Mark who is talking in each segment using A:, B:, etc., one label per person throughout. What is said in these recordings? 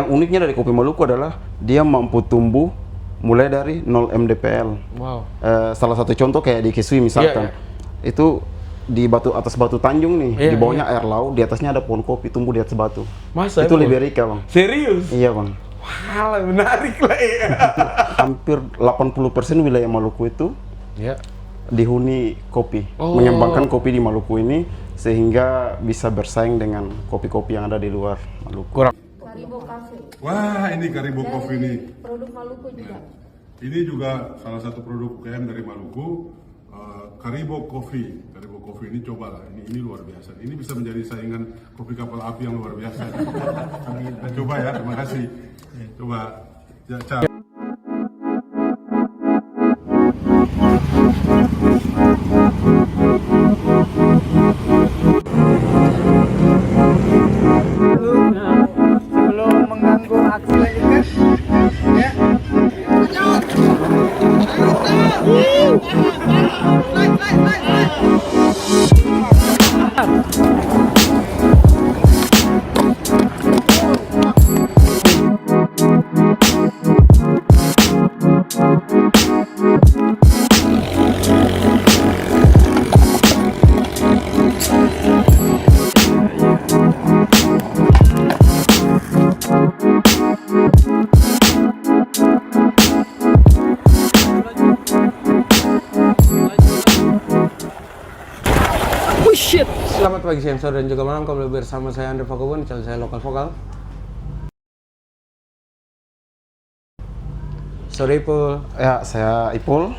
A: Yang uniknya dari kopi Maluku adalah dia mampu tumbuh mulai dari 0 mdpl.
B: Wow.
A: Salah satu contoh kayak di Kisui misalkan, itu di atas batu Tanjung nih, di bawahnya air laut, di atasnya ada pohon kopi tumbuh di atas batu.
B: Masa
A: itu Liberica, Bang.
B: Serius?
A: Iya, Bang.
B: Wah, menarik lah ya.
A: Hampir 80% wilayah Maluku itu dihuni kopi, mengembangkan kopi di Maluku ini sehingga bisa bersaing dengan kopi-kopi yang ada di luar Maluku.
C: Karibo Cafe.
D: Wah, ini Karibo Coffee ini.
C: Produk Maluku juga.
D: Ini juga salah satu produk UKM dari Maluku. Karibo Coffee. Karibo Coffee ini cobalah. Ini luar biasa. Ini bisa menjadi saingan kopi kapal api yang luar biasa. Kita coba ya. Terima kasih. Coba. Ya,
E: sebelum mengganggu aksi lanjutkan ya.
B: Selamat pagi, siang, sore, dan juga malam. Kembali bersama saya Andre Fakobun, channel saya Lokal Vokal. Sore Ipul.
A: Ya, saya Ipul.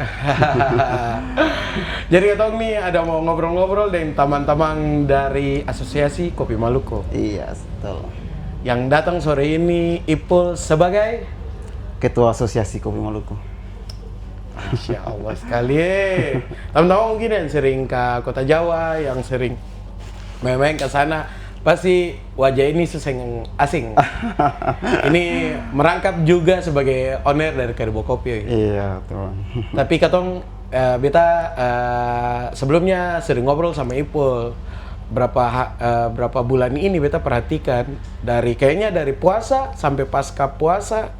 B: Jadi ketong nih ada mau ngobrol-ngobrol dengan teman-teman dari Asosiasi Kopi Maluku.
A: Iya, betul.
B: Yang datang sore ini Ipul sebagai
A: Ketua Asosiasi Kopi Maluku.
B: Masya Allah sekali. Teman-teman mungkin yang sering ke Kota Jawa, yang sering main-main ke sana, pasti wajah ini seseng asing. Ini merangkap juga sebagai owner dari Karibo Kopi.
A: Iya, teman.
B: Tapi katong beta sebelumnya sering ngobrol sama Ipul. Berapa bulan ini beta perhatikan kayaknya dari puasa sampai pasca puasa,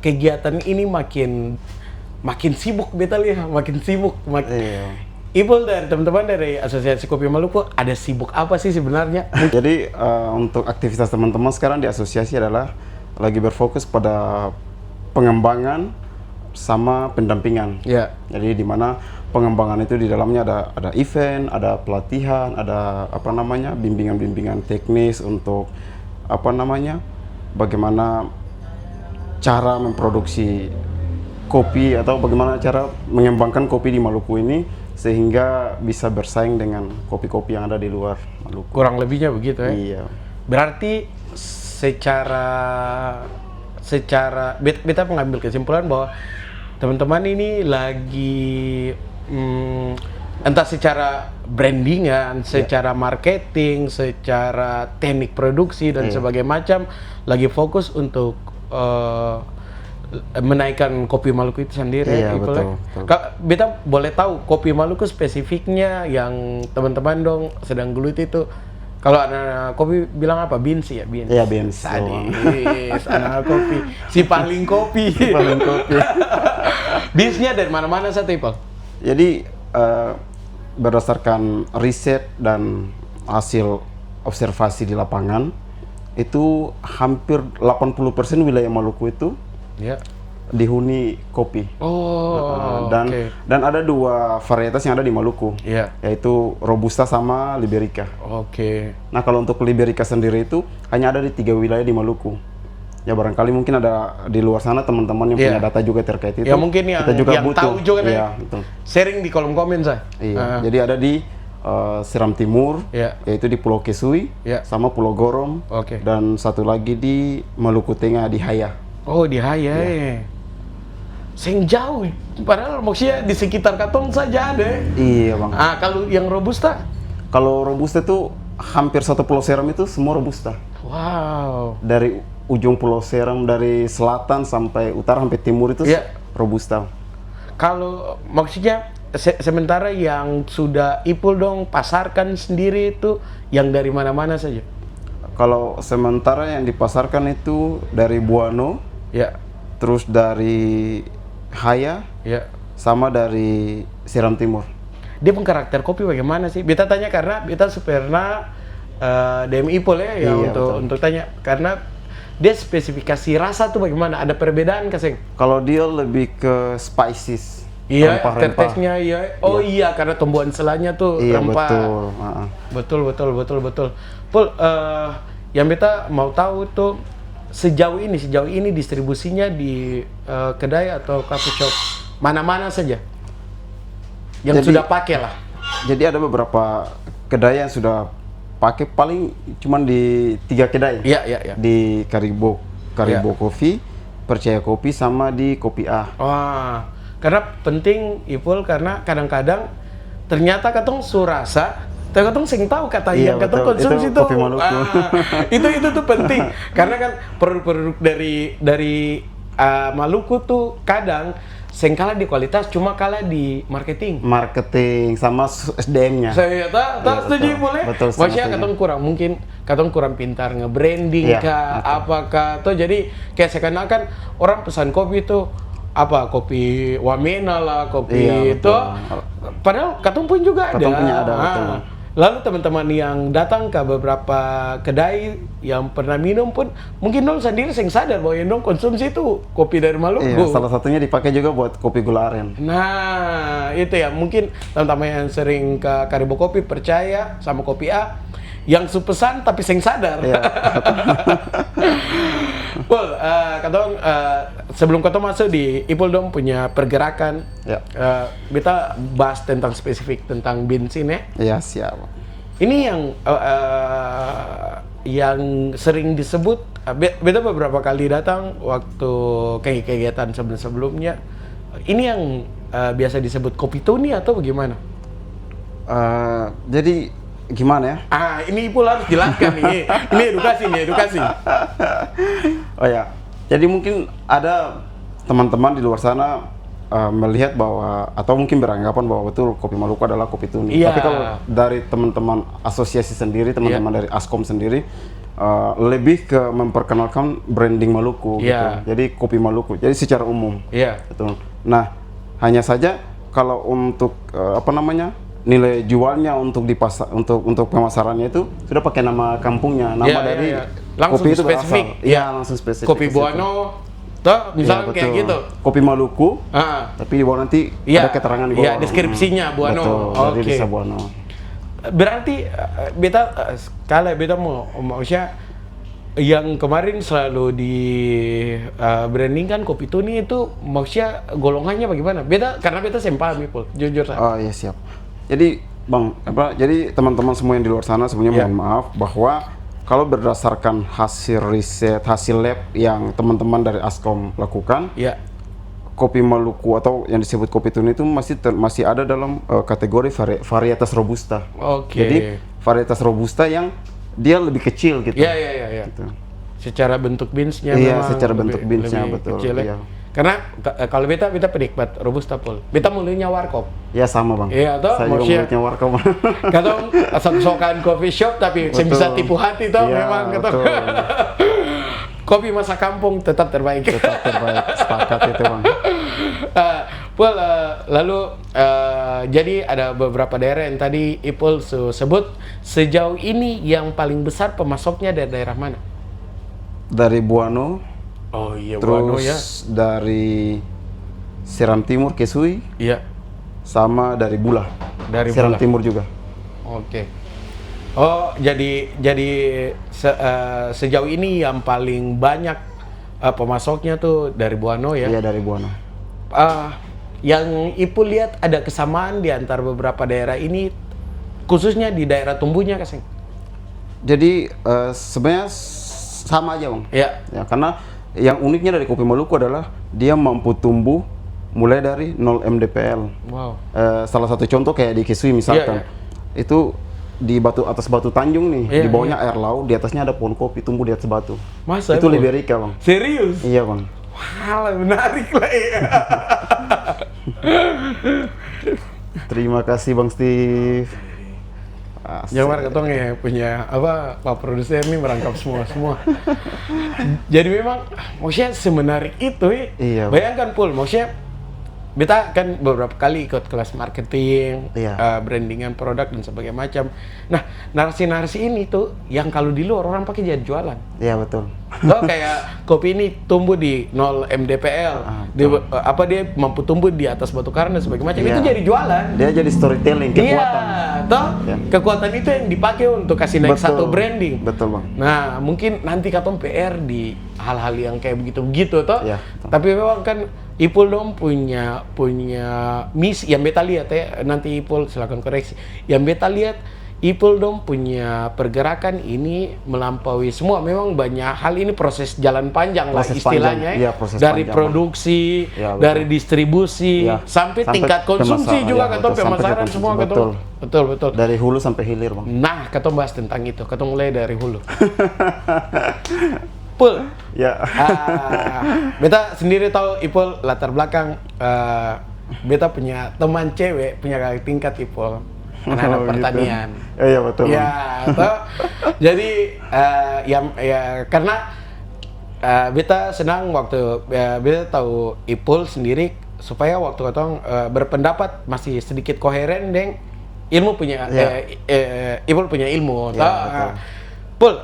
B: kegiatan ini makin sibuk beta lihat, makin sibuk.
A: Iya.
B: Ipul dari teman-teman dari Asosiasi Kopi Maluku ada sibuk apa sih sebenarnya?
A: Jadi untuk aktivitas teman-teman sekarang di asosiasi adalah lagi berfokus pada pengembangan sama pendampingan.
B: Ya.
A: Jadi di mana pengembangan itu di dalamnya ada event, ada pelatihan, ada bimbingan-bimbingan teknis untuk bagaimana cara memproduksi kopi atau bagaimana cara mengembangkan kopi di Maluku ini sehingga bisa bersaing dengan kopi-kopi yang ada di luar Maluku.
B: Kurang lebihnya begitu ya?
A: Iya.
B: Berarti secara beta mengambil kesimpulan bahwa teman-teman ini lagi entah secara brandingan, secara marketing, secara teknik produksi dan sebagainya macam lagi fokus untuk menaikkan kopi Maluku itu sendiri.
A: Iya, betul.
B: Beta boleh tahu kopi Maluku spesifiknya yang teman-teman dong sedang geluti itu, kalau anak kopi bilang apa? Binsi ya? Binsi.
A: Iya, Binsi.
B: Sadis, anak kopi. Si paling kopi.
A: Si paling kopi.
B: Binsnya dari mana-mana satu, Ipal?
A: Jadi berdasarkan riset dan hasil observasi di lapangan, itu hampir 80% wilayah Maluku itu dihuni kopi. Dan ada dua varietas yang ada di Maluku, yaitu Robusta sama Liberica. Nah, kalau untuk Liberica sendiri itu hanya ada di 3 wilayah di Maluku. Ya barangkali mungkin ada di luar sana teman-teman yang punya data juga terkait itu.
B: Ya mungkin yang,
A: kita juga
B: yang
A: butuh.
B: tahu juga
A: ya, betul.
B: Sharing di kolom komen saya.
A: Iya. Jadi ada di Seram Timur, yaitu di Pulau Kesui, sama Pulau Gorom, dan satu lagi di Maluku Tengah di Haya.
B: Oh, di Haya. Seng jauh, padahal maksudnya di sekitar Katong saja ada.
A: Iya, Bang.
B: Kalau yang Robusta?
A: Kalau Robusta itu hampir satu Pulau Seram itu semua Robusta.
B: Wow.
A: Dari ujung Pulau Seram, dari selatan sampai utara sampai timur itu Robusta.
B: Kalau maksudnya sementara yang sudah Ipul dong pasarkan sendiri itu yang dari mana-mana saja?
A: Kalau sementara yang dipasarkan itu dari Buano,
B: Ya.
A: terus dari Haya,
B: Ya.
A: sama dari Seram Timur.
B: Dia karakter kopi bagaimana sih? Beta tanya karena beta pernah DM Ipol ya yang
A: Iya, betul.
B: untuk tanya karena dia spesifikasi rasa tuh bagaimana? Ada perbedaan Kaseng?
A: Kalau dia lebih ke spices,
B: Iya,
A: rempah-rempah.
B: aftertaste-nya iya. Oh iya, karena tumbuhan selanya tuh
A: Iya,
B: rempah.
A: betul.
B: Betul. Pul, yang beta mau tahu tuh sejauh ini distribusinya di kedai atau coffee shop mana-mana saja yang
A: Jadi-
B: sudah pakai lah.
A: Jadi ada beberapa kedai yang sudah pakai, paling cuman di 3 kedai.
B: Iya.
A: Di Karibo
B: Iya.
A: Coffee, Percaya Kopi, sama di Kopi A.
B: Wah, karena penting Ipul karena kadang-kadang ternyata katong surasa, tapi katong sing tahu kata
A: Iya,
B: yang katong
A: betul.
B: konsumsi
A: Itu
B: tuh.
A: kopi Maluku.
B: Itu tuh penting karena kan produk-produk dari Maluku tuh kadang sing kalah di kualitas, cuma kalah di marketing.
A: Marketing sama SDM-nya.
B: Saya tak
A: Iya,
B: setuju
A: betul.
B: boleh.
A: Betul, sama
B: Maksudnya
A: setuju.
B: katong kurang pintar nge-branding
A: Iya,
B: kah,
A: betul.
B: apakah tuh jadi kayak seakan-akan orang pesan kopi itu apa kopi Wamena lah, kopi
A: Iya,
B: itu.
A: betul.
B: Padahal katong pun juga ada.
A: Katong punya ada, betul.
B: Lalu teman-teman yang datang ke beberapa kedai yang pernah minum pun mungkin dong sendiri sing sadar bahwa yang dong konsumsi itu kopi dari Maluku.
A: Iya, salah satunya dipakai juga buat kopi gula aren.
B: Nah, itu ya mungkin teman-teman yang sering ke Karibo Kopi percaya sama kopi A yang pesan tapi sing sadar.
A: Iya.
B: Pul, katong sebelum katong masuk di Ipul dong punya pergerakan.
A: Ya.
B: Kita bahas tentang spesifik tentang bensin ya.
A: Iya, siap.
B: Ini yang sering disebut. Beta beberapa kali datang waktu kegiatan sebelum-sebelumnya. Ini yang biasa disebut kopi tuni atau bagaimana?
A: Jadi gimana ya?
B: Ini Ipul harus jelaskan nih. Ini edukasi.
A: Oh ya, jadi mungkin ada teman-teman di luar sana melihat bahwa atau mungkin beranggapan bahwa betul kopi Maluku adalah kopi tuni.
B: Iya.
A: Tapi kalau dari teman-teman asosiasi sendiri, teman-teman dari Askom sendiri lebih ke memperkenalkan branding Maluku gitu.
B: Iya.
A: Jadi kopi Maluku. Jadi secara umum.
B: Iya.
A: Betul. Nah, hanya saja kalau untuk nilai jualnya untuk di pasar untuk pemasarannya itu sudah pakai nama kampungnya, nama
B: Iya,
A: dari
B: iya. Langsung
A: kopi itu
B: spesifik.
A: berasal. Iya, langsung spesifik.
B: Kopi
A: ke situ.
B: Buano, toh
A: Iya,
B: misalnya kayak
A: betul.
B: gitu.
A: Kopi Maluku, tapi di bawah nanti
B: Iya.
A: ada keterangan di bawah.
B: Iya, deskripsinya Buano.
A: Betul, jadi
B: Oke.
A: bisa Buano.
B: Berarti beta kalau beta mau share yang kemarin selalu di branding kan kopi tuni itu maksudnya golongannya bagaimana? Karena beta sempah Ipul, jujur saya.
A: Oh iya, siap. Jadi jadi teman-teman semua yang di luar sana sebenarnya
B: Iya.
A: mohon maaf bahwa kalau berdasarkan hasil riset, hasil lab yang teman-teman dari Askom lakukan,
B: Iya.
A: kopi Maluku atau yang disebut kopi tuni itu masih ada dalam kategori varietas robusta.
B: Oke.
A: Jadi varietas robusta yang dia lebih kecil gitu.
B: Iya.
A: Gitu.
B: Secara bentuk beans-nya
A: Iya,
B: memang
A: secara bentuk
B: lebih
A: beans-nya, betul,
B: kecil, ya.
A: iya.
B: Karena kalau beta penikmat robusta Pul. Beta mulainya warkop.
A: Ya sama bang.
B: Iya, toh,
A: Saya juga
B: maksudnya-
A: mulutnya warkop.
B: Kadang sok-sokan coffee shop tapi saya bisa
A: Betul.
B: tipu hati toh
A: Iya,
B: memang gitu.
A: betul.
B: Kopi masa kampung tetap terbaik.
A: Tetap terbaik, sepakat itu bang.
B: Pul, lalu jadi ada beberapa daerah yang tadi Ipul sebut. Sejauh ini yang paling besar pemasoknya dari daerah mana?
A: Dari Buano,
B: Oh iya,
A: terus
B: Buano ya.
A: dari Seram Timur Kesui,
B: Iya,
A: sama dari Bulah.
B: dari
A: Seram
B: Bulah.
A: Timur juga.
B: Oke. Oh, jadi sejauh ini yang paling banyak pemasoknya tuh dari Buano ya.
A: Iya, dari Buano.
B: Yang Ipu lihat ada kesamaan di antara beberapa daerah ini, khususnya di daerah tumbuhnya, Kaseng.
A: Jadi sebenarnya sama aja bang.
B: Ya.
A: Ya, karena yang uniknya dari kopi Maluku adalah dia mampu tumbuh mulai dari 0 mdpl.
B: Wow.
A: Salah satu contoh kayak di Kisui misalkan,
B: Iya,
A: itu di atas batu Tanjung nih,
B: Iya,
A: di bawahnya air laut, di atasnya ada pohon kopi tumbuh di atas batu.
B: Masa
A: Itu
B: emang?
A: Liberica bang.
B: Serius?
A: Iya bang.
B: Wah, menarik lah ya.
A: Terima kasih bang Steve.
B: Jamar ketong ya punya apa Pak produser nih merangkap semua. Jadi memang maksudnya semenarik itu ya.
A: Iya.
B: Bayangkan Pul, maksudnya beta kan beberapa kali ikut kelas marketing, brandingan produk dan sebagainya macam. Nah, narasi-narasi ini tuh yang kalau di luar orang pakai jadi jualan.
A: Iya betul.
B: Loh kayak kopi ini tumbuh di 0 mdpl, dia mampu tumbuh di atas batu karang dan sebagainya macam. Itu jadi jualan.
A: Dia jadi storytelling, kekuatan.
B: Iya, toh kekuatan itu yang dipakai untuk kasih naik satu branding.
A: Betul bang.
B: Nah, mungkin nanti katong PR di hal-hal yang kayak begitu-begitu toh.
A: Iya,
B: Tapi memang kan Ipul dong punya misi yang beta lihat ya, nanti Ipul silakan koreksi. Yang beta lihat Ipul dong punya pergerakan ini melampaui semua. Memang banyak hal ini proses jalan panjang
A: Proses
B: lah istilahnya
A: panjang.
B: ya.
A: Iya, proses
B: dari
A: panjang,
B: produksi,
A: ya,
B: dari distribusi, sampai tingkat konsumsi juga katong pemasaran semua katong. Betul.
A: Dari hulu sampai hilir bang.
B: Nah, katong bahas tentang itu. Katong mulai dari hulu. Pul.
A: Ya.
B: Beta sendiri tahu Ipul latar belakang. Beta punya teman cewek punya kakak tingkat Ipul. Anak-anak pertanian.
A: Gitu. Iya betul.
B: Ya, toh. Jadi karena beta senang waktu beta tahu Ipul sendiri supaya waktu katong berpendapat masih sedikit koheren deng ilmu punya Ipul punya ilmu. Pul,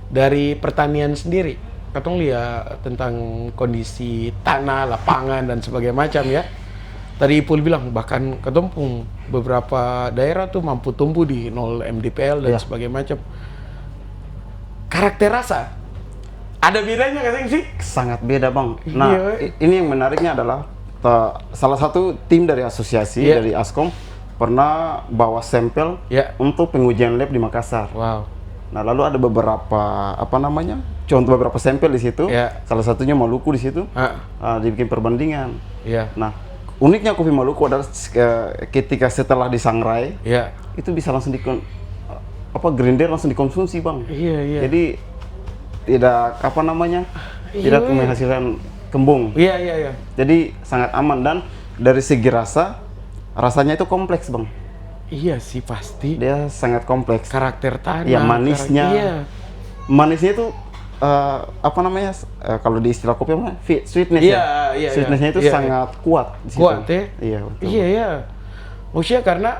B: dari pertanian sendiri, katong lihat tentang kondisi tanah, lapangan dan sebagainya macam ya. Tadi Ipul bilang bahkan katong pun beberapa daerah tuh mampu tumbuh di 0 mdpl dan sebagainya macam. Karakter rasa ada bedanya nggak sih?
A: Sangat beda bang. Nah ini yang menariknya adalah salah satu tim dari asosiasi dari Askom pernah bawa sampel untuk pengujian lab di Makassar.
B: Wow.
A: Nah lalu ada beberapa contoh beberapa sampel di situ. Salah satunya Maluku di situ. Dibikin perbandingan. Nah uniknya kopi Maluku adalah ketika setelah disangrai, itu bisa langsung grinder langsung dikonsumsi bang. Jadi tidak tidak menghasilkan kembung. Jadi sangat aman dan dari segi rasanya itu kompleks bang.
B: Iya sih pasti.
A: Dia sangat kompleks.
B: Karakter tanah.
A: Ya manisnya. Manisnya itu kalau di istilah kopi sweetness sweetnessnya itu sangat kuat di situ.
B: Kuat ya?
A: Iya betul.
B: Iya. Maksudnya karena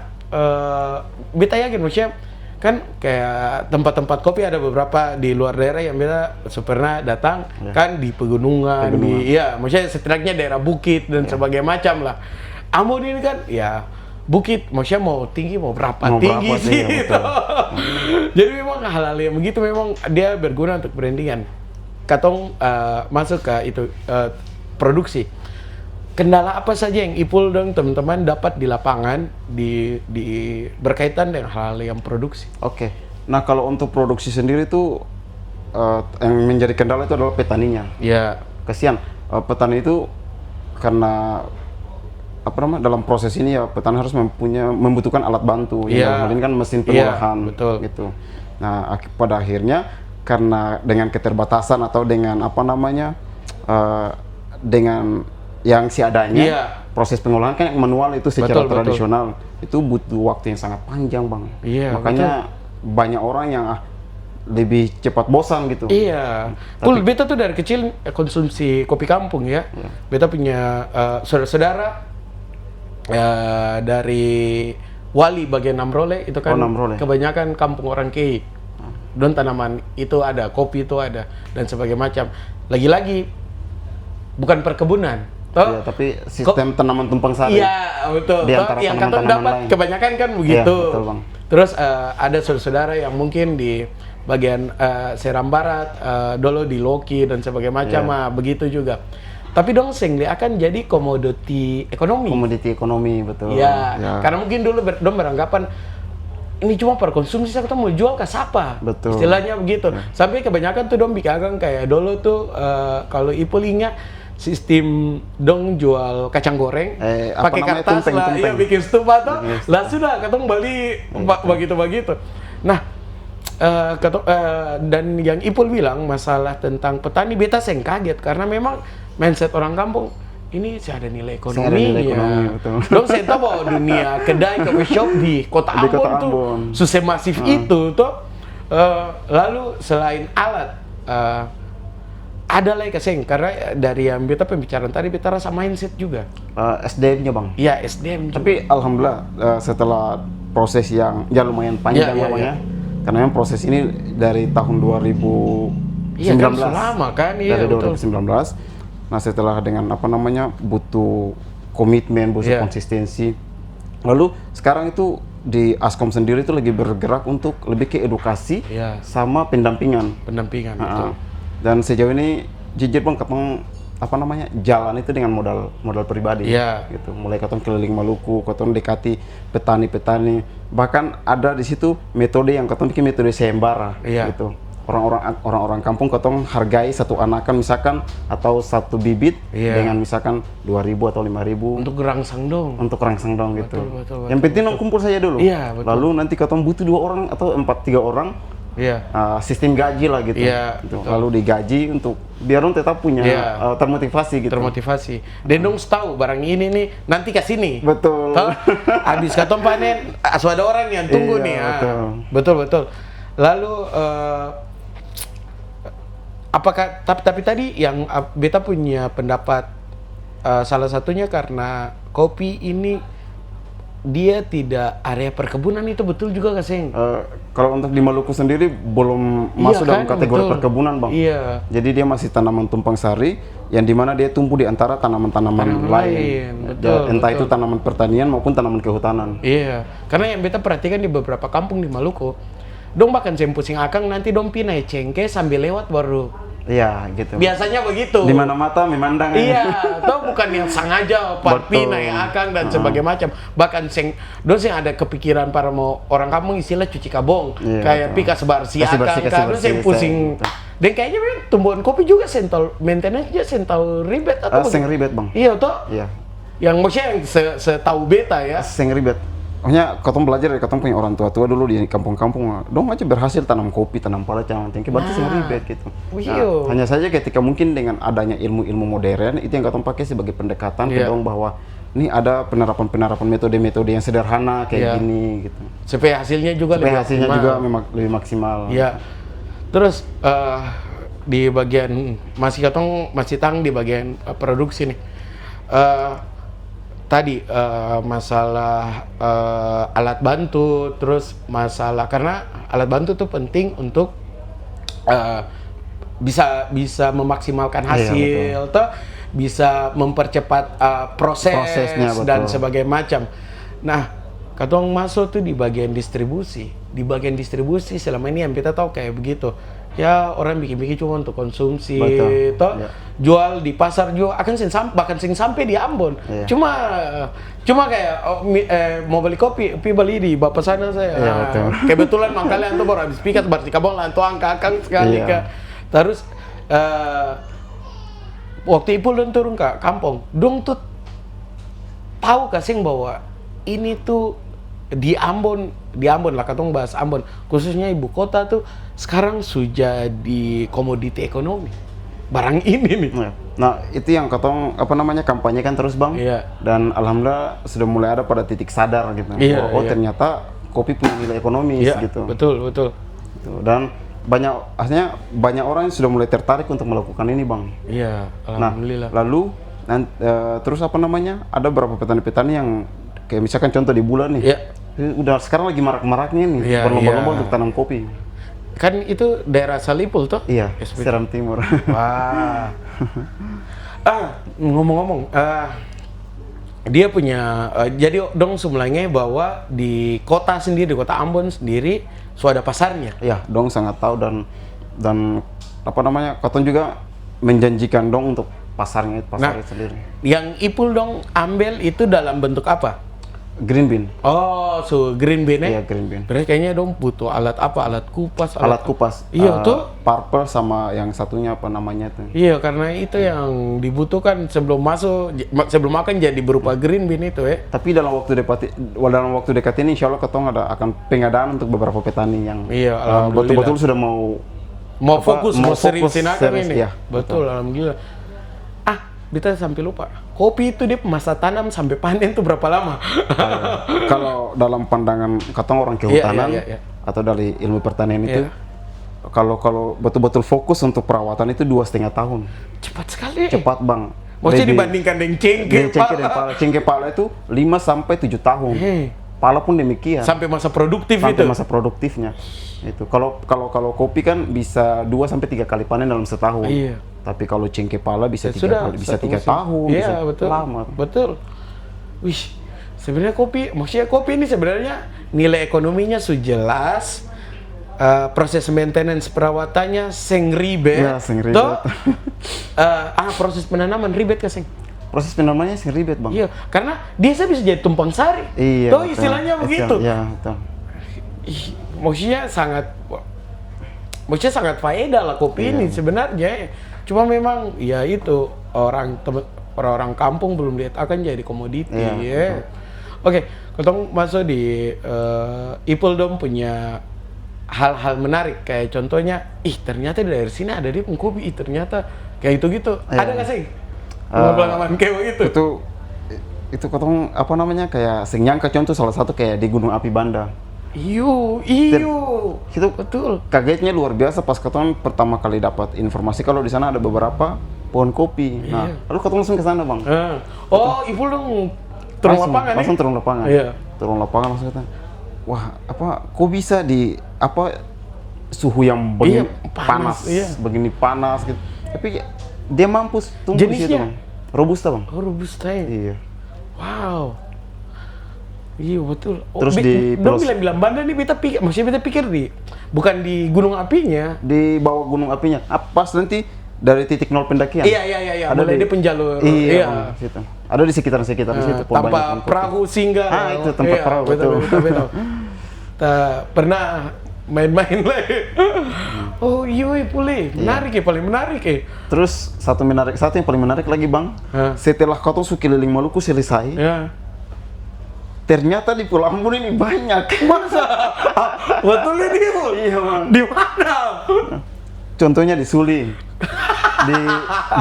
B: beta yakin maksudnya kan kayak tempat-tempat kopi ada beberapa di luar daerah yang beta pernah datang kan di pegunungan. Maksudnya setidaknya daerah bukit dan sebagainya macam lah. Ambon ini kan bukit, maksudnya mau tinggi mau berapa tinggi sih gitu. Jadi memang hal-hal yang begitu memang dia berguna untuk brandingan. Katong masuk ke itu produksi. Kendala apa saja yang Ipul dan teman-teman dapat di lapangan di berkaitan dengan hal-hal yang produksi?
A: Oke. Nah kalau untuk produksi sendiri tuh yang menjadi kendala itu adalah petaninya.
B: Iya.
A: Kasihan petani itu karena dalam proses ini petani harus membutuhkan alat bantu yang ini kan mesin pengolahan gitu. Nah pada akhirnya karena dengan keterbatasan atau dengan dengan yang seadanya proses pengolahan kan manual itu secara tradisional itu butuh waktu yang sangat panjang bang. Makanya banyak orang yang lebih cepat bosan gitu.
B: Pul, beta tuh dari kecil konsumsi kopi kampung ya. Beta punya saudara-saudara dari Wali bagian Namrole itu kan kebanyakan kampung orang Kei. Don tanaman itu ada, kopi itu ada dan sebagainya macam. Lagi-lagi bukan perkebunan.
A: Tapi sistem tanaman tumpang sari.
B: Iya, betul. Yang katong dapat
A: lain.
B: Kebanyakan kan begitu.
A: Betul, bang.
B: Terus ada saudara-saudara yang mungkin di bagian Seram Barat, dulu di Loki dan sebagainya macam, begitu juga. Tapi dong dia akan jadi komoditi ekonomi.
A: Komoditi ekonomi, betul.
B: Karena mungkin dulu dong beranggapan ini cuma per konsumsi, kita mau jual ke siapa?
A: Betul.
B: Istilahnya begitu. Sampai kebanyakan tuh dong bikin kayak dulu tuh kalau Ipul ingat sistem dong jual kacang goreng pakai kertas lah, bikin stupa tuh. Lah sudah, katong beli begitu. Nah, dan yang Ipul bilang masalah tentang petani, beta seng kaget karena memang mindset orang kampung ini saya ada nilai
A: Saya ada nilai
B: ekonominya.
A: ekonomi, betul.
B: Dong saya tahu bahwa dunia kedai coffee shop di Kota
A: Di Kota
B: Ambon tuh
A: Ambon.
B: semasif itu tuh. Lalu selain alat, ada lagi kasing karena dari yang beta pembicaraan tadi beta rasa mindset juga.
A: SDM-nya bang.
B: Iya SDM juga.
A: Tapi alhamdulillah setelah proses yang ya lumayan panjang
B: Iya, iya,
A: namanya.
B: iya.
A: Karena yang proses ini dari tahun 2019.
B: Iya kan selama kan, iya
A: Dari
B: betul.
A: 2019. Nah setelah dengan apa namanya butuh komitmen, butuh
B: Iya.
A: konsistensi. Lalu sekarang itu di Askom sendiri itu lagi bergerak untuk lebih ke edukasi
B: Iya.
A: sama pendampingan.
B: Pendampingan betul.
A: Dan sejauh ini jujur bang, ketemu apa namanya jalan itu dengan modal pribadi.
B: Iya.
A: Gitu. Mulai ketemu keliling Maluku, ketemu dekati petani-petani. Bahkan ada di situ metode yang ketemu bikin metode sayembara.
B: Iya.
A: Gitu. Orang-orang kampung ketemu hargai satu anakan misalkan atau satu bibit
B: Iya.
A: dengan misalkan 2.000 atau 5.000
B: Untuk gerangsang dong.
A: untuk rangsang dong gitu.
B: betul,
A: Yang penting dong kumpul saja dulu.
B: Iya, betul.
A: Lalu nanti ketemu butuh 2 orang atau 3 orang.
B: Iya.
A: Sistem gaji lah gitu.
B: Iya,
A: Gitu.
B: betul.
A: Lalu digaji untuk biar dong tetap punya
B: Iya.
A: termotivasi gitu.
B: Termotivasi. Dan dong tahu barang ini nih nanti ke sini.
A: Betul.
B: Toh, habis katong panen, ada orang yang tunggu
A: Iya,
B: nih.
A: betul.
B: Betul. Lalu apakah tapi tadi yang beta punya pendapat salah satunya karena kopi ini dia tidak area perkebunan itu betul juga Kaseng?
A: Kalau untuk di Maluku sendiri belum masuk
B: Iya
A: dalam
B: kan,
A: kategori
B: betul.
A: perkebunan bang.
B: Iya.
A: Jadi dia masih tanaman tumpang sari yang dimana dia tumbuh di antara tanaman-tanaman
B: Tanaman
A: lain.
B: lain, betul,
A: Entah
B: betul.
A: itu tanaman pertanian maupun tanaman kehutanan.
B: Iya, karena yang beta perhatikan di beberapa kampung di Maluku, dong bahkan pusing akang nanti dong pinai cengkeh sambil lewat baru.
A: Iya gitu.
B: Biasanya begitu.
A: Di mana mata memandang.
B: Iya, atau bukan yang sengaja
A: Betul.
B: pinai akang dan sebagainya macam. Bahkan dong sing ada kepikiran para mau orang kampung istilah cuci kabong,
A: Iya,
B: kayak
A: betul.
B: pika sebarsi
A: Kasih
B: akang,
A: bersih, kasih
B: kan dong
A: bersih,
B: yang pusing.
A: betul.
B: Dan kayaknya memang tumbuhan kopi juga sentol maintenance-nya sentol ribet atau
A: Seng ribet bang.
B: Iya toh?
A: Iya.
B: Yang maksudnya yang setahu beta ya.
A: Seng ribet. Maksudnya ketemu belajar dari ketemu punya orang tua-tua dulu di kampung-kampung, dong aja berhasil tanam kopi, tanam pala, tanam tengke, berarti seng ribet gitu.
B: Wih.
A: Hanya saja ketika mungkin dengan adanya ilmu-ilmu modern itu yang ketemu pakai sebagai pendekatan ke
B: Iya.
A: dong bahwa ini ada penerapan metode-metode yang sederhana kayak
B: Iya.
A: gini gitu.
B: Supaya hasilnya juga
A: Supaya
B: lebih
A: hasilnya
B: optimal.
A: juga memang lebih maksimal.
B: Iya. Terus di bagian masih tang di bagian produksi nih. Tadi masalah alat bantu, terus masalah karena alat bantu tuh penting untuk bisa memaksimalkan
A: Iya,
B: hasil, toh bisa mempercepat
A: Prosesnya,
B: proses dan
A: betul.
B: sebagainya macam. Nah, katong masuk tuh di bagian distribusi. Di bagian distribusi selama ini yang kita tahu kayak begitu. Ya orang bikin-bikin cuma untuk konsumsi,
A: Betul,
B: toh
A: ya.
B: jual di pasar juga akan bahkan sing sampai di Ambon.
A: Iya.
B: Cuma kayak mau beli kopi, beli di bapak sana saya.
A: Iya, betul.
B: Kebetulan makanya tuh baru habis pikat berarti kabel lah tuh angka akang sekali
A: Iya.
B: ke. Terus waktu itu dong turun ke kampung, dong tuh tahu kasing bahwa ini tuh di Ambon lah katong bahas Ambon, khususnya ibu kota tuh sekarang sudah di komoditi ekonomi. Barang ini nih.
A: Iya. Nah, itu yang ketong kampanyekan terus bang.
B: Iya.
A: Dan alhamdulillah sudah mulai ada pada titik sadar gitu.
B: Iya,
A: Bahwa
B: iya.
A: ternyata kopi punya nilai ekonomis
B: Iya,
A: gitu.
B: betul.
A: Gitu. Dan banyak orang yang sudah mulai tertarik untuk melakukan ini bang.
B: Iya,
A: Nah,
B: alhamdulillah.
A: lalu terus ada beberapa petani-petani yang kayak misalkan contoh di bulan nih.
B: Iya.
A: Udah sekarang lagi marak-maraknya nih
B: Iya,
A: berlomba-lomba
B: iya.
A: untuk tanam kopi.
B: Kan itu daerah Salipul toh?
A: Iya,
B: SPT.
A: Seram Timur.
B: Wah. Ngomong-ngomong, dia punya jadi dong semulanya bahwa di kota sendiri, di kota Ambon sendiri, sudah ada pasarnya.
A: Iya, dong sangat tahu dan Koton juga menjanjikan dong untuk pasarnya
B: Nah,
A: sendiri.
B: Yang Ipul dong ambil itu dalam bentuk apa?
A: Green bean.
B: Oh, green bean
A: Iya, green bean.
B: Berarti kayaknya dong butuh alat apa? Alat kupas?
A: Alat kupas.
B: Iya, tuh.
A: Purple sama yang satunya apa namanya tuh?
B: Iya, karena itu yang dibutuhkan sebelum makan jadi berupa green bean itu ya.
A: Tapi dalam waktu dekat ini insya Allah Koton akan pengadaan untuk beberapa petani yang
B: Iya, alhamdulillah.
A: betul-betul sudah mau
B: Mau fokus, mau
A: fokus
B: seriusin akan
A: serius,
B: ini.
A: iya,
B: betul, alhamdulillah. Beta sampai lupa. Kopi itu dia masa tanam sampai panen tuh berapa lama?
A: Kalau dalam pandangan katong orang kehutanan atau dari ilmu pertanian itu, kalau betul-betul fokus untuk perawatan itu 2,5 tahun.
B: Cepat sekali.
A: Cepat bang.
B: Maksudnya dibandingkan dengan cengkeh,
A: cengkeh pala itu 5 sampai 7 tahun. Pala pun demikian.
B: Sampai masa produktif
A: sampai
B: itu.
A: masa produktifnya. Itu kalau kopi kan bisa 2 sampai 3 kali panen dalam setahun.
B: Iya.
A: Tapi kalau cengkeh pala bisa 3
B: Sudah,
A: kali, bisa 3
B: musim.
A: tahun,
B: Iya,
A: bisa
B: betul.
A: lama.
B: Betul. Wih, sebenarnya maksudnya kopi ini sebenarnya nilai ekonominya sudah jelas. Proses maintenance perawatannya seng ribet.
A: Ya, seng ribet.
B: Toh, proses penanaman ribet kan seng?
A: Proses penanamannya sih ribet bang.
B: Iya, karena dia bisa jadi tumpang sari.
A: Iya.
B: Toh
A: betul.
B: istilahnya begitu.
A: Iya betul.
B: Ih, maksudnya sangat faedah lah kopi ini sebenarnya. Cuma memang ya itu orang kampung belum lihat akan jadi komoditi ya. Oke, kita masuk di Ipul dong punya hal-hal menarik kayak contohnya, ternyata dari sini ada dia kopi, ternyata kayak gitu. Ada nggak sih? Pengalaman kayak gitu?
A: Itu ketemu apa namanya kayak sing nyangka contoh salah satu kayak di Gunung Api Banda.
B: Iyo.
A: Itu
B: Betul.
A: kagetnya luar biasa pas ketemu pertama kali dapat informasi kalau di sana ada beberapa pohon kopi. Nah, lalu ketemu langsung ke sana bang.
B: Ipul dong turun lapangan
A: langsung turun lapangan.
B: Iya.
A: Turun lapangan langsung kata, wah kok bisa di suhu yang begini panas, begini panas gitu. Tapi dia mampu tumbuh di situ bang. Robusta bang.
B: Oh, robusta ya?
A: Iya.
B: Wow. Iya betul.
A: Terus
B: dong bilang Banda nih maksudnya beta pikir bukan di gunung apinya.
A: Di bawah gunung apinya. Pas nanti dari titik nol pendakian.
B: Iya. Mulai dia penjalur.
A: Iya. Situ. Ada di sekitar situ.
B: Tanpa perahu singgah.
A: Itu tempat perahu betul.
B: Pernah main-main lah. Oh iya pulih. Menarik ya, paling menarik ya.
A: Terus satu yang paling menarik lagi bang. Setelah kau tuh keliling Maluku selesai. Ternyata di Pulau Ambon ini banyak.
B: Masa? Betul ini Bu?
A: Iya bang.
B: Di mana?
A: Contohnya di Suling, di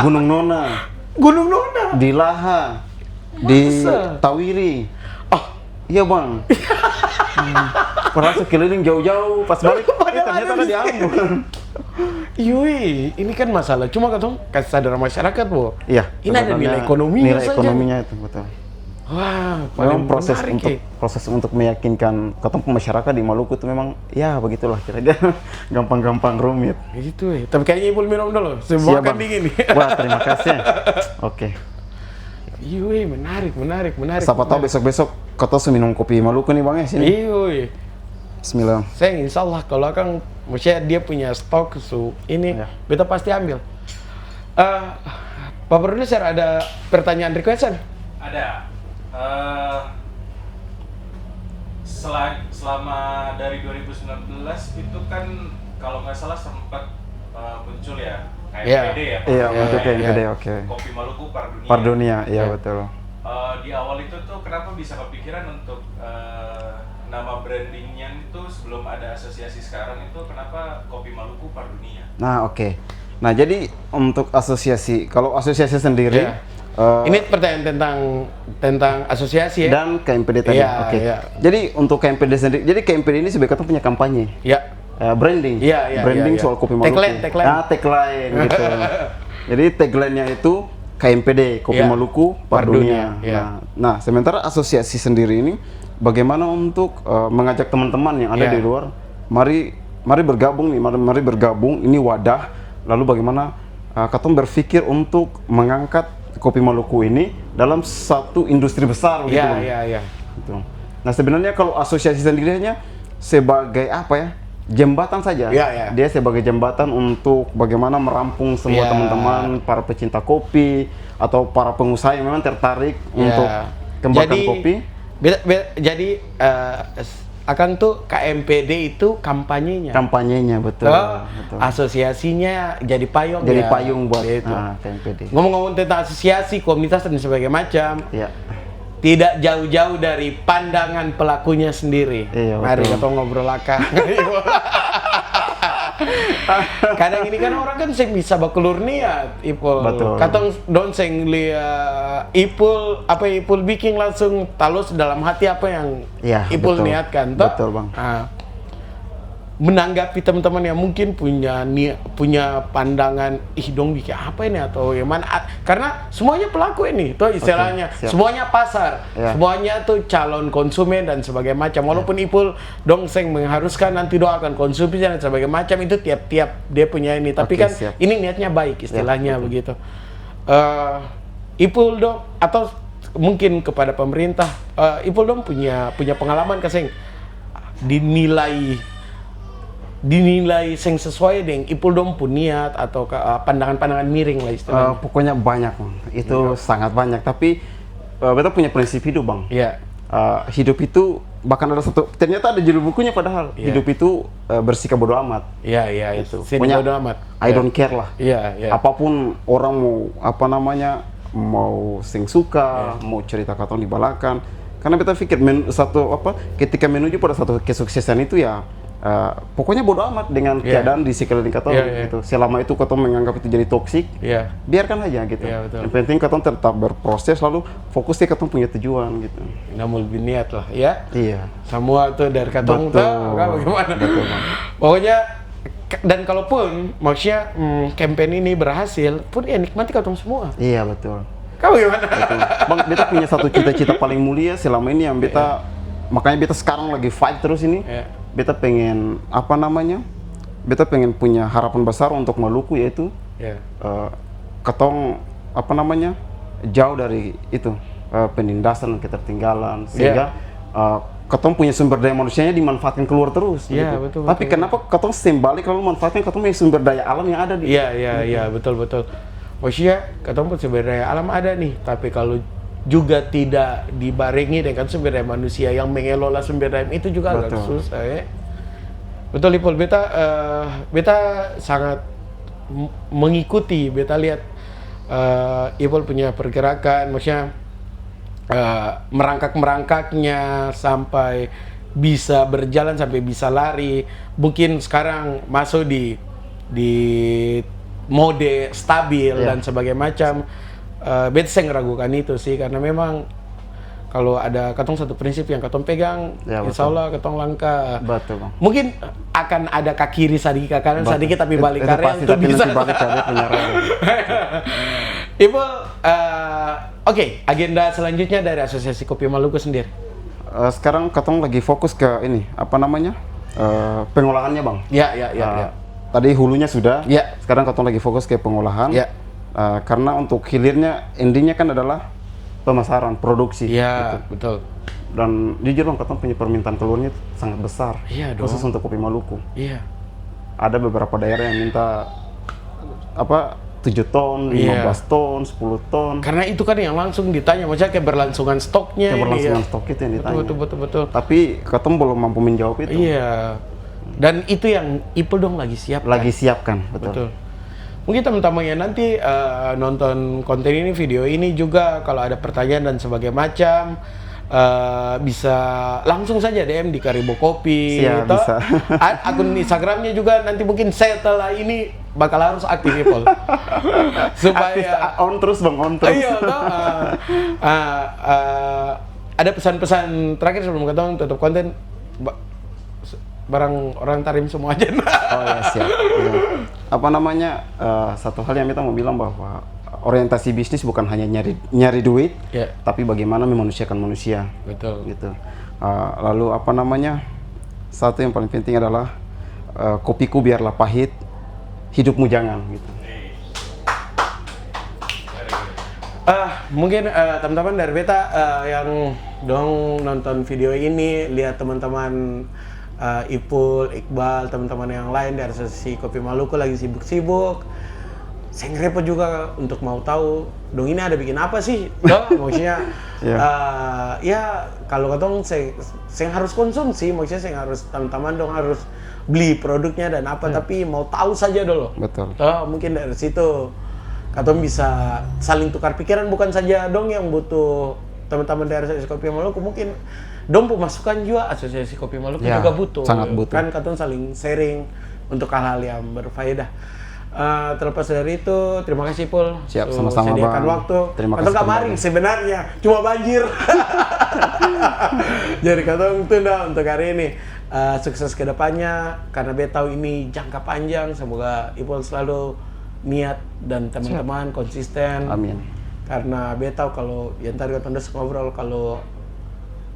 A: Gunung Nona, di Laha, di Tawiri. Iya bang. Pernah keliling jauh-jauh, pas balik ternyata ada di Ambon.
B: Yui, ini kan masalah. Cuma katong kesadaran masyarakat Bu.
A: Iya.
B: Ini ada nilai ekonominya saja.
A: Nilai ekonominya itu betul.
B: Wah,
A: memang proses untuk meyakinkan ketemu masyarakat di Maluku itu memang ya begitulah kira-kira gampang-gampang rumit.
B: Gitu ya. Tapi kayaknya Ipul minum dulu. Semua kan dingin nih.
A: Wah, terima kasih. Oke.
B: Iya, menarik.
A: Siapa tahu besok-besok kau minum kopi Maluku nih bang ya sini.
B: Iya.
A: Bismillah.
B: Saya insya Allah kalau akan maksudnya dia punya stok ini, beta pasti ambil. Pak Produser ada pertanyaan requestan?
F: Ada. Selama dari 2019 itu kan kalau nggak salah sempat muncul ya KMPD ya.
A: Iya, untuk KMPD oke.
F: Kopi Maluku Pardunia.
A: Pardunia, iya betul.
F: Di awal itu tuh kenapa bisa kepikiran untuk nama brandingnya itu sebelum ada asosiasi sekarang itu kenapa Kopi Maluku Pardunia?
A: Nah oke. Nah jadi untuk kalau asosiasi sendiri.
B: Ini pertanyaan tentang asosiasi ya?
A: Dan KMPD tadi. Oke. Jadi untuk KMPD sendiri, jadi KMPD ini sebenarnya punya kampanye.
B: Iya.
A: Branding.
B: Branding
A: soal kopi Maluku. Tagline gitu. Jadi tagline-nya itu KMPD, Kopi Maluku Pardunia. Nah, sementara asosiasi sendiri ini bagaimana untuk mengajak teman-teman yang ada di luar, mari bergabung nih, mari bergabung, ini wadah. Lalu bagaimana katong berpikir untuk mengangkat Kopi Maluku ini dalam satu industri besar gitu.
B: Iya.
A: Gitu. Nah, sebenarnya kalau asosiasi sendirinya sebagai apa ya? Jembatan saja. Dia sebagai jembatan untuk bagaimana merampung semua teman-teman para pecinta kopi atau para pengusaha yang memang tertarik untuk kembangkan kopi.
B: Jadi akan tuh KMPD itu kampanyenya.
A: Kampanyenya betul.
B: Asosiasinya jadi payung.
A: Jadi payung buat KMPD.
B: Ngomong-ngomong tentang asosiasi, komunitas dan sebagainya macam.
A: Iya.
B: Tidak jauh-jauh dari pandangan pelakunya sendiri.
A: Iya,
B: mari kita ngobrol akan. Kadang ini kan orang kan sing bisa bakulur niat, Ipul.
A: Betul.
B: Katong don sing lihat Ipul apa Ipul bikin langsung talus dalam hati apa yang
A: Iya,
B: Ipul
A: betul.
B: niatkan, toh?
A: Betul, Bang.
B: Menanggapi teman-teman yang mungkin punya pandangan dong bikin apa ini atau yang mana, karena semuanya pelaku ini tuh istilahnya,
A: Oke, siap.
B: semuanya pasar,
A: Ya.
B: semuanya tuh calon konsumen dan sebagainya macam, walaupun Ipul dong seng mengharuskan nanti doakan konsumsi dan sebagainya macam, itu tiap-tiap dia punya ini, tapi
A: Oke,
B: kan
A: siap.
B: ini niatnya baik istilahnya
A: Ya,
B: begitu. Ipul dong atau mungkin kepada pemerintah, Ipul dong punya pengalaman kasing dinilai sing sesuai dengan Ipul dong pun niat atau pandangan-pandangan miring lah istilahnya.
A: Pokoknya banyak, Bang. Itu sangat banyak. Tapi beta punya prinsip hidup, Bang.
B: Iya.
A: Hidup itu bahkan ada satu, ternyata ada judul bukunya padahal.
B: Iya.
A: Hidup itu bersikap bodo amat.
B: Iya itu. Sini
A: Pokoknya
B: bodo amat.
A: I don't care lah.
B: Iya.
A: Apapun orang mau mau sing suka, mau cerita katong di balakan. Karena beta pikir ketika menuju pada satu kesuksesan itu ya pokoknya bodo amat dengan keadaan di sekeliling katong gitu. Selama itu katong menganggap itu jadi toksik, biarkan aja gitu.
B: Iya, betul.
A: Yang penting katong tetap berproses, lalu fokus di katong punya tujuan gitu.
B: Namun lebih niat lah, ya.
A: Iya.
B: Semua tuh dari katong
A: Betul.
B: tahu kan bagaimana.
A: Betul, Bang.
B: Pokoknya dan kalaupun maksudnya campaign ini berhasil, pun ya nikmati katong semua.
A: Iya, betul.
B: Kamu gimana?
A: Betul. Bang, beta punya satu cita-cita paling mulia selama ini yang beta makanya beta sekarang lagi fight terus ini. Beta pengen beta pengen punya harapan besar untuk Maluku, yaitu katong jauh dari itu penindasan, ketertinggalan, sehingga katong punya sumber daya manusianya dimanfaatkan keluar terus.
B: Iya,
A: gitu.
B: betul.
A: Tapi kenapa katong sembalik lalu manfaatkan katong punya sumber daya alam yang ada di
B: Iya, betul. Maksudnya katong pun sumber daya alam ada nih, tapi kalau juga tidak dibarengi dengan sumber daya manusia yang mengelola sumber daya itu juga agak susah ya. Betul, Ipul. Beta sangat mengikuti, beta lihat Ipul punya pergerakan, maksudnya merangkaknya sampai bisa berjalan, sampai bisa lari. Mungkin sekarang masuk di mode stabil dan sebagainya macam. Beta saya ngeragukan itu sih, karena memang kalau ada katong satu prinsip yang katong pegang, insya Allah katong langkah.
A: Betul, Bang.
B: Mungkin akan ada kaki kiri sedikit, ke kanan sedikit, tapi balik karya untuk bisa. Ibu, oke, agenda selanjutnya dari Asosiasi Kopi Maluku sendiri.
A: Sekarang katong lagi fokus ke ini, pengolahannya, Bang.
B: Ya.
A: Tadi hulunya sudah,
B: Ya.
A: sekarang katong lagi fokus ke pengolahan.
B: Ya.
A: Karena untuk hilirnya, endingnya kan adalah pemasaran, produksi.
B: Iya,
A: gitu.
B: betul.
A: Dan jujur, Bang, katong punya permintaan keluarnya sangat besar.
B: Iya dong.
A: Khusus untuk kopi Maluku.
B: Iya.
A: Ada beberapa daerah yang minta 7 ton, 15 ton, 10 ton.
B: Karena itu kan yang langsung ditanya, maksudnya keberlangsungan stoknya.
A: Keberlangsungan stok itu yang ditanya.
B: Betul.
A: Tapi katong belum mampu menjawab itu.
B: Iya. Dan itu yang Ipul dong lagi siap.
A: Lagi siapkan, betul.
B: Mungkin teman-teman yang nanti nonton konten ini, video ini juga, kalau ada pertanyaan dan sebagainya macam, bisa langsung saja DM di Karibo Kopi.
A: Siap, bisa.
B: Akun Instagramnya juga nanti mungkin setelah ini bakal harus aktif, Ipul. Supaya
A: on terus, Bang, on terus.
B: Iya, ada pesan-pesan terakhir sebelum kita tutup konten. Barang orang Tarim semua aja.
A: Oh ya, siap. Satu hal yang kita mau bilang bahwa orientasi bisnis bukan hanya nyari duit, tapi bagaimana memanusiakan manusia.
B: Betul.
A: Gitu. Lalu satu yang paling penting adalah kopiku biarlah pahit, hidupmu jangan. Gitu.
B: Mungkin teman-teman dari beta yang dong nonton video ini, lihat teman-teman Ipul, Iqbal, teman-teman yang lain dari Asosiasi Kopi Maluku lagi sibuk-sibuk. Saya ngerepot juga untuk mau tahu, dong ini ada bikin apa sih? Maksudnya, ya kalau katong saya harus konsumsi, maksudnya saya harus teman-teman dong harus beli produknya dan apa, tapi mau tahu saja dulu.
A: Betul.
B: Mungkin dari situ katong bisa saling tukar pikiran, bukan saja dong yang butuh teman-teman dari Asosiasi Kopi Maluku, mungkin dong pemasukan juga Asosiasi Kopi Maluku juga butuh.
A: Sangat butuh.
B: Kan katong saling sharing untuk hal-hal yang berfaedah. Terlepas dari itu, terima kasih Pul.
A: Siap, sama-sama,
B: sediakan
A: Bang.
B: waktu.
A: Terima
B: Atau
A: kasih
B: kemarin
A: kembali.
B: sebenarnya cuma banjir. Jadi katong tunda untuk hari ini. Sukses ke depannya karena beta tahu ini jangka panjang. Semoga Ipul selalu niat dan teman-teman konsisten.
A: Amin.
B: Karena beta tahu kalau yang tadi katong udah ngobrol kalau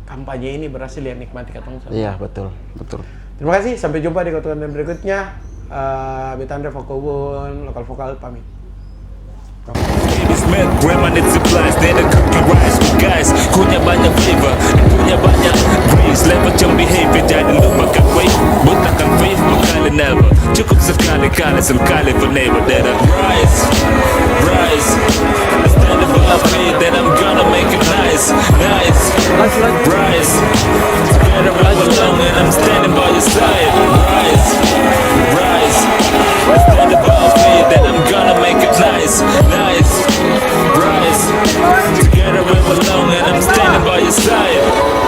B: kampanye ini berhasil ya nikmati katong semua.
A: Iya, betul, betul.
B: Terima kasih, sampai jumpa di konten berikutnya. Beta Andre Fakobun, lokal vokal pamit.
G: Baby's milk, grandma needs supplies, then the cookie rice with guys. Punya banyak flavor, punya banyak grace. Level macam behavior, jangan lupakan wait. Butakan faith, makali never. Cukup sekali-kali, sekali for neighbor. Then I rise, rise. I stand above me, then I'm gonna make it nice, nice. Rise, together we belong, and I'm standing by your side. Rise, rise. I stand above me, then I'm gonna make it nice, nice. Rise, together we belong, and I'm standing by your side.